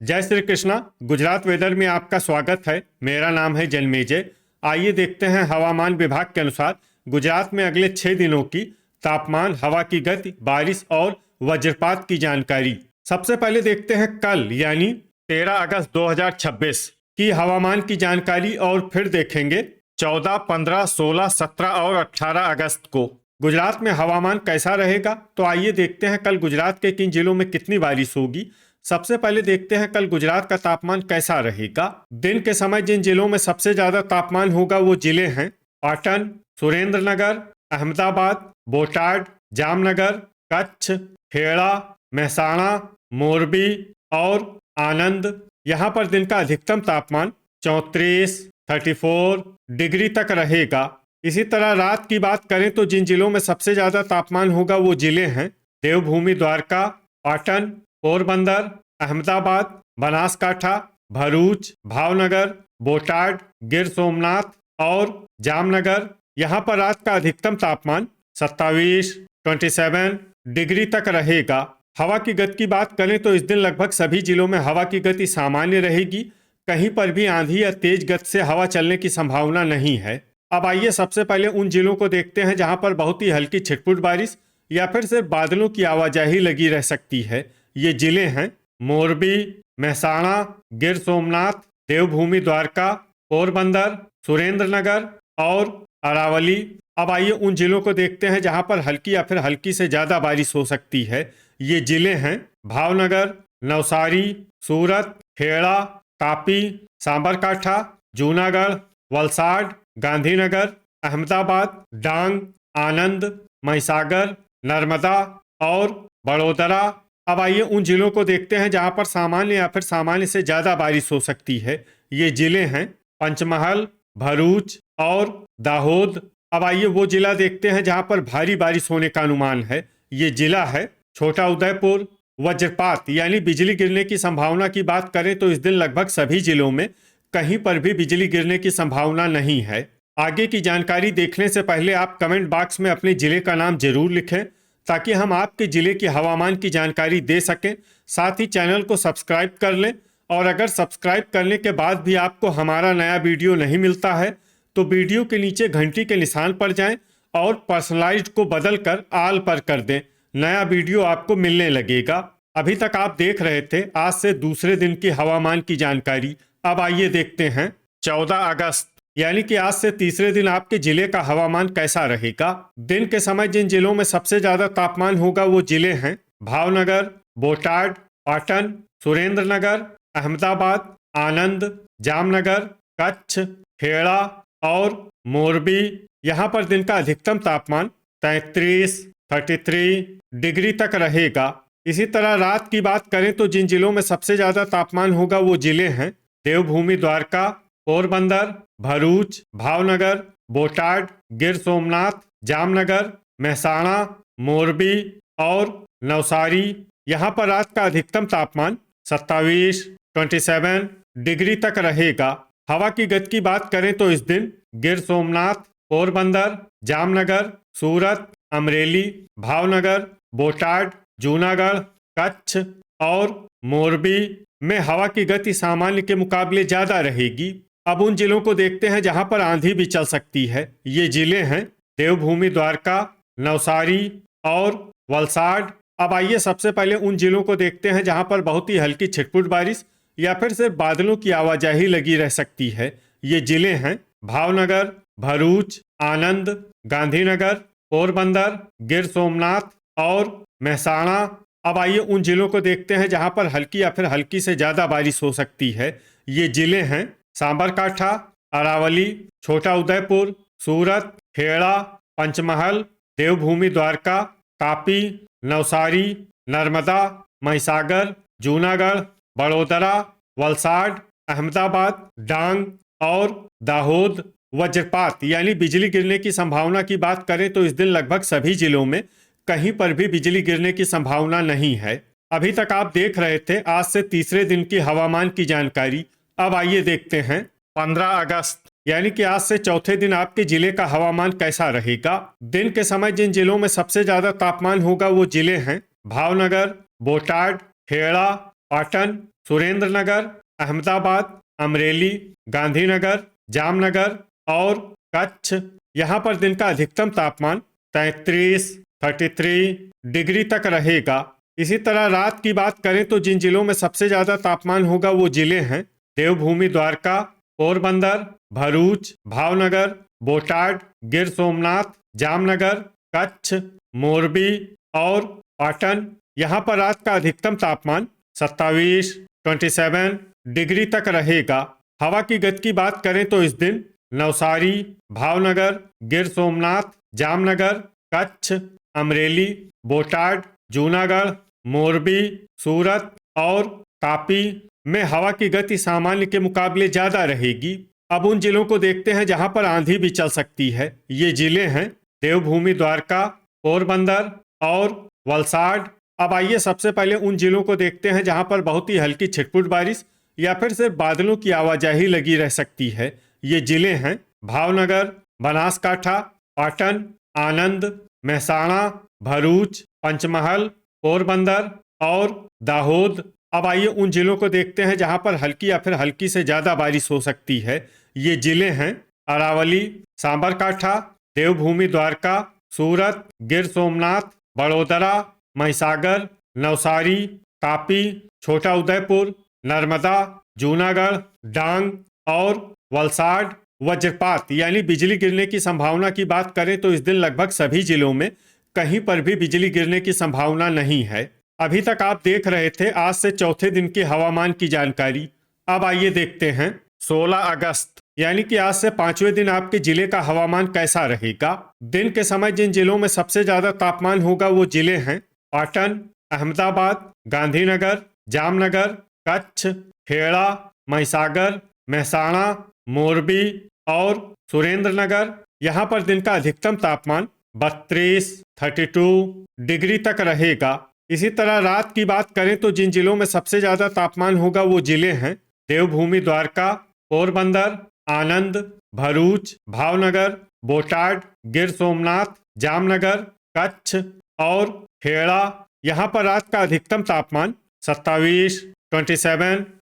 जय श्री कृष्णा। गुजरात वेदर में आपका स्वागत है। मेरा नाम है जन्मेजय। आइए देखते हैं हवामान विभाग के अनुसार गुजरात में अगले 6 दिनों की तापमान, हवा की गति, बारिश और वज्रपात की जानकारी। सबसे पहले देखते हैं कल यानी 13 अगस्त 2026 की हवामान की जानकारी और फिर देखेंगे 14, 15, 16, 17 और 18 अगस्त को गुजरात में हवामान कैसा रहेगा। तो आइए देखते हैं कल गुजरात के किन जिलों में कितनी बारिश होगी। सबसे पहले देखते हैं कल गुजरात का तापमान कैसा रहेगा। दिन के समय जिन जिलों में सबसे ज्यादा तापमान होगा वो जिले हैं पाटन, सुरेंद्रनगर, अहमदाबाद, बोटाड, जामनगर, कच्छ, खेड़ा, मेहसाणा, मोरबी और आनंद। यहाँ पर दिन का अधिकतम तापमान 34, 34 डिग्री तक रहेगा। इसी तरह रात की बात करें तो जिन जिलों में सबसे ज्यादा तापमान होगा वो जिले हैं देवभूमि, द्वारका, पाटन, पोरबंदर, अहमदाबाद, बनासकाठा, भरूच, भावनगर, बोटाड, गिर सोमनाथ और जामनगर। यहाँ पर रात का अधिकतम तापमान 27, 27 डिग्री तक रहेगा। हवा की गति की बात करें तो इस दिन लगभग सभी जिलों में हवा की गति सामान्य रहेगी। कहीं पर भी आंधी या तेज गति से हवा चलने की संभावना नहीं है। अब आइए सबसे पहले उन जिलों को देखते हैं जहां पर बहुत ही हल्की छिटपुट बारिश या फिर सिर्फ बादलों की आवाजाही लगी रह सकती है। ये जिले हैं मोरबी, मेहसाणा, गिर सोमनाथ, देवभूमि, द्वारका, पोरबंदर, सुरेंद्रनगर और अरावली। अब आइए उन जिलों को देखते हैं जहां पर हल्की या फिर हल्की से ज्यादा बारिश हो सकती है। ये जिले हैं भावनगर, नवसारी, सूरत, खेड़ा, तापी, सांबरकाठा, जूनागढ़, वलसाड, गांधीनगर, अहमदाबाद, डांग, आनंद, महिसागर, नर्मदा और बड़ोदरा। अब आइए उन जिलों को देखते हैं जहां पर सामान्य या फिर सामान्य से ज्यादा बारिश हो सकती है। ये जिले हैं पंचमहल, भरूच और दाहोद। अब आइए वो जिला देखते हैं जहां पर भारी बारिश होने का अनुमान है। ये जिला है छोटा उदयपुर। वज्रपात यानी बिजली गिरने की संभावना की बात करें तो इस दिन लगभग सभी जिलों में कहीं पर भी बिजली गिरने की संभावना नहीं है। आगे की जानकारी देखने से पहले आप कमेंट बॉक्स में अपने जिले का नाम जरूर लिखें ताकि हम आपके जिले की हवामान की जानकारी दे सकें। साथ ही चैनल को सब्सक्राइब कर लें और अगर सब्सक्राइब करने के बाद भी आपको हमारा नया वीडियो नहीं मिलता है तो वीडियो के नीचे घंटी के निशान पर जाएं और पर्सनलाइज्ड को बदल कर आल पर कर दें। नया वीडियो आपको मिलने लगेगा। अभी तक आप देख रहे थे आज से दूसरे दिन की हवामान की जानकारी। अब आइए देखते हैं 14 अगस्त यानी कि आज से तीसरे दिन आपके जिले का हवामान कैसा रहेगा। दिन के समय जिन जिलों में सबसे ज्यादा तापमान होगा वो जिले हैं भावनगर, बोटाड, पाटन, सुरेंद्रनगर, अहमदाबाद, आनंद, जामनगर, कच्छ, खेड़ा और मोरबी। यहाँ पर दिन का अधिकतम तापमान 33, 33 डिग्री तक रहेगा। इसी तरह रात की बात करें तो जिन जिलों में सबसे ज्यादा तापमान होगा वो जिले हैं देवभूमि, द्वारका, पोरबंदर, भरूच, भावनगर, बोटाड, गिर सोमनाथ, जामनगर, मेहसाणा, मोरबी और नवसारी। यहाँ पर रात का अधिकतम तापमान 27, 27 डिग्री तक रहेगा। हवा की गति की बात करें तो इस दिन गिर सोमनाथ, पोरबंदर, जामनगर, सूरत, अमरेली, भावनगर, बोटाड, जूनागढ़, कच्छ और मोरबी में हवा की गति सामान्य के मुकाबले ज्यादा रहेगी। अब उन जिलों को देखते हैं जहां पर आंधी भी चल सकती है। ये जिले हैं देवभूमि, द्वारका, नवसारी और वलसाड। अब आइए सबसे पहले उन जिलों को देखते हैं जहां पर बहुत ही हल्की छिटपुट बारिश या फिर सिर्फ बादलों की आवाजाही लगी रह सकती है। ये जिले हैं भावनगर, भरूच, आनंद, गांधीनगर, पोरबंदर, गिर सोमनाथ और मेहसाणा। अब आइए उन जिलों को देखते हैं जहां पर हल्की या फिर हल्की से ज्यादा बारिश हो सकती है। ये जिले हैं सांबरकाठा, अरावली, छोटा उदयपुर, सूरत, खेड़ा, पंचमहल, देवभूमि, द्वारका, तापी, नवसारी, नर्मदा, महिसागर, जूनागढ़, बड़ोदरा, वलसाड, अहमदाबाद, डांग और दाहोद। वज्रपात यानी बिजली गिरने की संभावना की बात करें तो इस दिन लगभग सभी जिलों में कहीं पर भी बिजली गिरने की संभावना नहीं है। अभी तक आप देख रहे थे आज से तीसरे दिन की हवामान की जानकारी। अब आइए देखते हैं 15 अगस्त यानी कि आज से चौथे दिन आपके जिले का हवामान कैसा रहेगा। दिन के समय जिन जिलों में सबसे ज्यादा तापमान होगा वो जिले हैं भावनगर, बोटाड, खेड़ा, पाटन, सुरेंद्रनगर, अहमदाबाद, अमरेली, गांधीनगर, जामनगर और कच्छ। यहाँ पर दिन का अधिकतम तापमान 33 डिग्री तक रहेगा। इसी तरह रात की बात करें तो जिन जिलों में सबसे ज्यादा तापमान होगा वो जिले हैं देवभूमि द्वारका, पोरबंदर, भरूच, भावनगर, बोटाड, गिर सोमनाथ, जामनगर, कच्छ, मोरबी और पाटन। यहाँ पर रात का अधिकतम तापमान 27 डिग्री तक रहेगा। हवा की गति की बात करें तो इस दिन नवसारी, भावनगर, गिर सोमनाथ, जामनगर, कच्छ, अमरेली, बोटाड, जूनागढ़, मोरबी, सूरत और तापी में हवा की गति सामान्य के मुकाबले ज्यादा रहेगी। अब उन जिलों को देखते हैं जहां पर आंधी भी चल सकती है। ये जिले हैं देवभूमि द्वारका, पोरबंदर और वलसाड। अब आइए सबसे पहले उन जिलों को देखते हैं जहां पर बहुत ही हल्की छिटपुट बारिश या फिर सिर्फ बादलों की आवाजाही लगी रह सकती है। ये जिले हैं भावनगर, बनासकाठा, पाटन, आनंद, महसाणा, भरूच, पंचमहल, पोरबंदर और दाहोद। अब आइए उन जिलों को देखते हैं जहां पर हल्की या फिर हल्की से ज्यादा बारिश हो सकती है। ये जिले हैं अरावली, सांबरकाठा, देवभूमि द्वारका, सूरत, गिर सोमनाथ, बड़ोदरा, महिसागर, नवसारी, तापी, छोटा उदयपुर, नर्मदा, जूनागढ़, डांग और वलसाड। वज्रपात यानी बिजली गिरने की संभावना की बात करें तो इस दिन लगभग सभी जिलों में कहीं पर भी बिजली गिरने की संभावना नहीं है। अभी तक आप देख रहे थे आज से चौथे दिन के हवामान की जानकारी। अब आइए देखते हैं 16 अगस्त यानी कि आज से 5वें दिन आपके जिले का हवामान कैसा रहेगा। दिन के समय जिन जिलों में सबसे ज्यादा तापमान होगा वो जिले हैं पाटन, अहमदाबाद, गांधीनगर, जामनगर, कच्छ, खेड़ा, महिसागर, महसाणा, मोरबी और सुरेंद्रनगर। यहाँ पर दिन का अधिकतम तापमान 32 डिग्री तक रहेगा। इसी तरह रात की बात करें तो जिन जिलों में सबसे ज्यादा तापमान होगा वो जिले हैं देवभूमि द्वारका, पोरबंदर, आनंद, भरूच, भावनगर, बोटाड, गिर सोमनाथ, जामनगर, कच्छ और खेड़ा। यहाँ पर रात का अधिकतम तापमान 27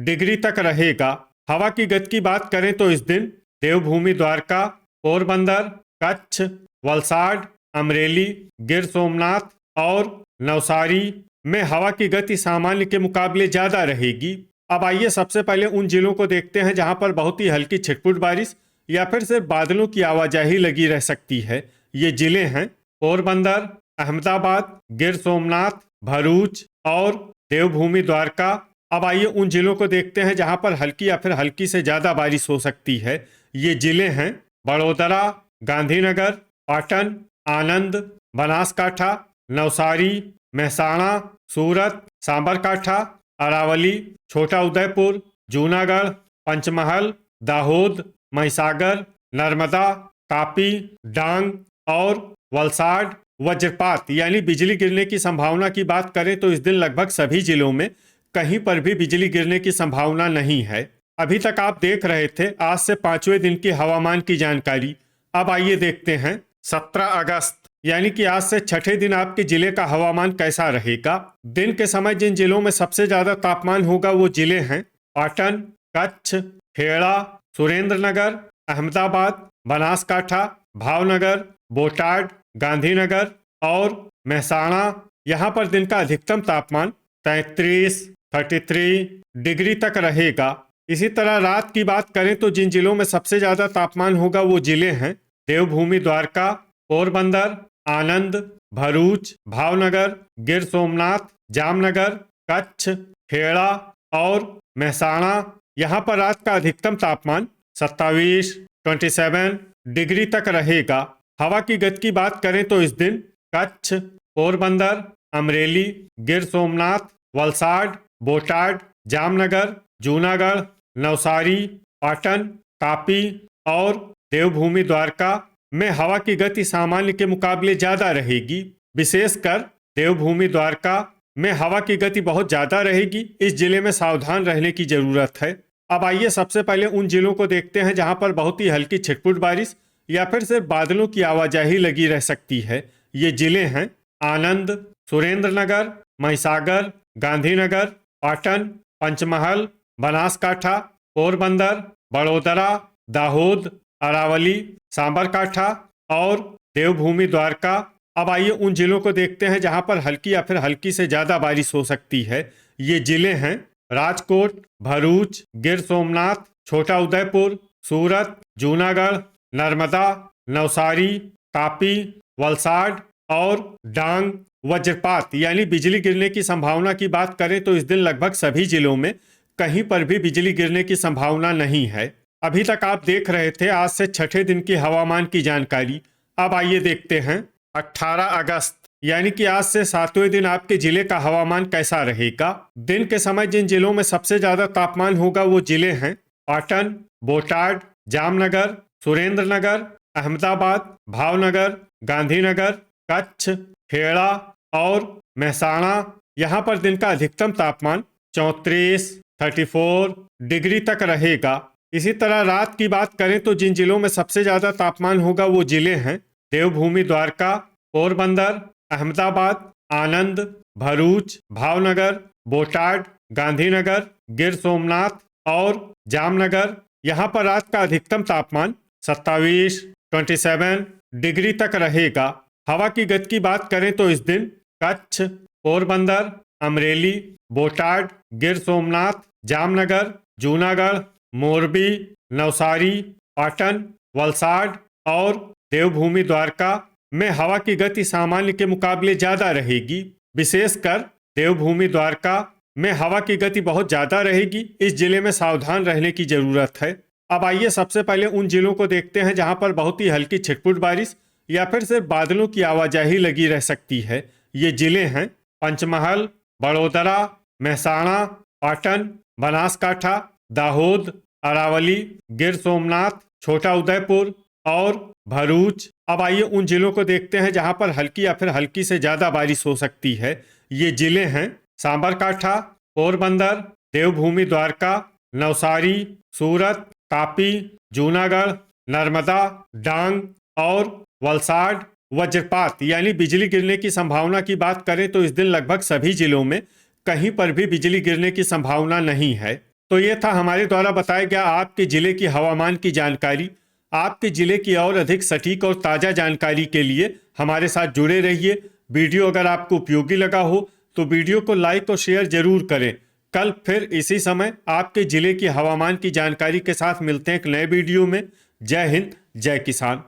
डिग्री तक रहेगा। हवा की गति की बात करें तो इस दिन देवभूमि द्वारका, पोरबंदर, कच्छ, वलसाड, अमरेली, गिर सोमनाथ और नवसारी में हवा की गति सामान्य के मुकाबले ज्यादा रहेगी। अब आइए सबसे पहले उन जिलों को देखते हैं जहां पर बहुत ही हल्की छिटपुट बारिश या फिर सिर्फ बादलों की आवाजाही लगी रह सकती है। ये जिले हैं पोरबंदर, अहमदाबाद, गिर सोमनाथ, भरूच और देवभूमि द्वारका। अब आइए उन जिलों को देखते हैं जहां पर हल्की या फिर हल्की से ज्यादा बारिश हो सकती है। ये जिले हैं बड़ोदरा, गांधीनगर, पाटन, आनंद, बनासकाठा, नवसारी, महसाणा, सूरत, सांबरकाठा, अरावली, छोटा उदयपुर, जूनागढ़, पंचमहल, दाहोद, महिसागर, नर्मदा, तापी, डांग और वलसाड। वज्रपात यानी बिजली गिरने की संभावना की बात करें तो इस दिन लगभग सभी जिलों में कहीं पर भी बिजली गिरने की संभावना नहीं है। अभी तक आप देख रहे थे आज से 5वें दिन की हवामान की जानकारी। अब आइए देखते हैं 17 अगस्त यानी कि आज से छठे दिन आपके जिले का हवामान कैसा रहेगा। दिन के समय जिन जिलों में सबसे ज्यादा तापमान होगा वो जिले हैं पाटन, कच्छ, खेड़ा, सुरेंद्रनगर, अहमदाबाद, बनासकाठा, भावनगर, बोटाड, गांधीनगर और महसाणा। यहाँ पर दिन का अधिकतम तापमान 33 डिग्री तक रहेगा। इसी तरह रात की बात करें तो जिन जिलों में सबसे ज्यादा तापमान होगा वो जिले हैं देवभूमि द्वारका, पोरबंदर, आनंद, भरूच, भावनगर, गिर सोमनाथ, जामनगर, कच्छ, खेड़ा और महसाणा। यहाँ पर रात का अधिकतम तापमान 27 डिग्री तक रहेगा। हवा की गति की बात करें तो इस दिन कच्छ, पोरबंदर, अमरेली, गिर सोमनाथ, वलसाड, बोटाड, जामनगर, जूनागढ़, नवसारी, पाटन, तापी और देवभूमि द्वारका में हवा की गति सामान्य के मुकाबले ज्यादा रहेगी। विशेषकर देवभूमि द्वारका में हवा की गति बहुत ज्यादा रहेगी। इस जिले में सावधान रहने की जरूरत है। अब आइए सबसे पहले उन जिलों को देखते हैं जहां पर बहुत ही हल्की छिटपुट बारिश या फिर सिर्फ बादलों की आवाजाही लगी रह सकती है। ये जिले हैं आनंद, सुरेंद्रनगर, महिसागर, गांधीनगर, पाटन, पंचमहल, बनासकाठा, पोरबंदर, बड़ोदरा, दाहोद, अरावली, सांबरकाठा और देवभूमि द्वारका। अब आइए उन जिलों को देखते हैं जहां पर हल्की या फिर हल्की से ज्यादा बारिश हो सकती है। ये जिले हैं राजकोट, भरूच, गिर सोमनाथ, छोटा उदयपुर, सूरत, जूनागढ़, नर्मदा, नवसारी, तापी, वलसाड और डांग। वज्रपात यानी बिजली गिरने की संभावना की बात करें तो इस दिन लगभग सभी जिलों में कहीं पर भी बिजली गिरने की संभावना नहीं है। अभी तक आप देख रहे थे आज से छठे दिन की हवामान की जानकारी। अब आइए देखते हैं 18 अगस्त यानी कि आज से 7वें दिन आपके जिले का हवामान कैसा रहेगा। दिन के समय जिन जिलों में सबसे ज्यादा तापमान होगा वो जिले हैं पाटन, बोटाड, जामनगर, सुरेंद्रनगर, अहमदाबाद, भावनगर, गांधीनगर, कच्छ, खेड़ा और मेहसाणा। यहाँ पर दिन का अधिकतम तापमान 34, 34 डिग्री तक रहेगा। इसी तरह रात की बात करें तो जिन जिलों में सबसे ज्यादा तापमान होगा वो जिले हैं देवभूमि द्वारका, पोरबंदर, अहमदाबाद, आनंद, भरूच, भावनगर, बोटाड, गांधीनगर, गिर सोमनाथ और जामनगर। यहाँ पर रात का अधिकतम तापमान 27, 27 डिग्री तक रहेगा। हवा की गति की बात करें तो इस दिन कच्छ, पोरबंदर, अमरेली, बोटाड, गिर सोमनाथ, जामनगर, जूनागढ़, मोरबी, नवसारी, पाटन, वलसाड और देवभूमि द्वारका में हवा की गति सामान्य के मुकाबले ज्यादा रहेगी। विशेषकर देवभूमि द्वारका में हवा की गति बहुत ज्यादा रहेगी। इस जिले में सावधान रहने की जरूरत है। अब आइए सबसे पहले उन जिलों को देखते हैं जहां पर बहुत ही हल्की छिटपुट बारिश या फिर सिर्फ बादलों की आवाजाही लगी रह सकती है। ये जिले हैं पंचमहल, बड़ोदरा, मेहसाणा, पाटन, बनासकाठा, दाहोद, अरावली, गिर सोमनाथ, छोटा उदयपुर और भरूच। अब आइए उन जिलों को देखते हैं जहां पर हल्की या फिर हल्की से ज्यादा बारिश हो सकती है। ये जिले हैं सांबरकाठा, पोरबंदर, देवभूमि द्वारका, नवसारी, सूरत, तापी, जूनागढ़, नर्मदा, डांग और वलसाड। वज्रपात यानी बिजली गिरने की संभावना की बात करें तो इस दिन लगभग सभी जिलों में कहीं पर भी बिजली गिरने की संभावना नहीं है। तो ये था हमारे द्वारा बताया गया आपके जिले की हवामान की जानकारी। आपके जिले की और अधिक सटीक और ताज़ा जानकारी के लिए हमारे साथ जुड़े रहिए। वीडियो अगर आपको उपयोगी लगा हो तो वीडियो को लाइक और शेयर जरूर करें। कल फिर इसी समय आपके जिले की हवामान की जानकारी के साथ मिलते हैं एक नए वीडियो में। जय हिंद, जय किसान।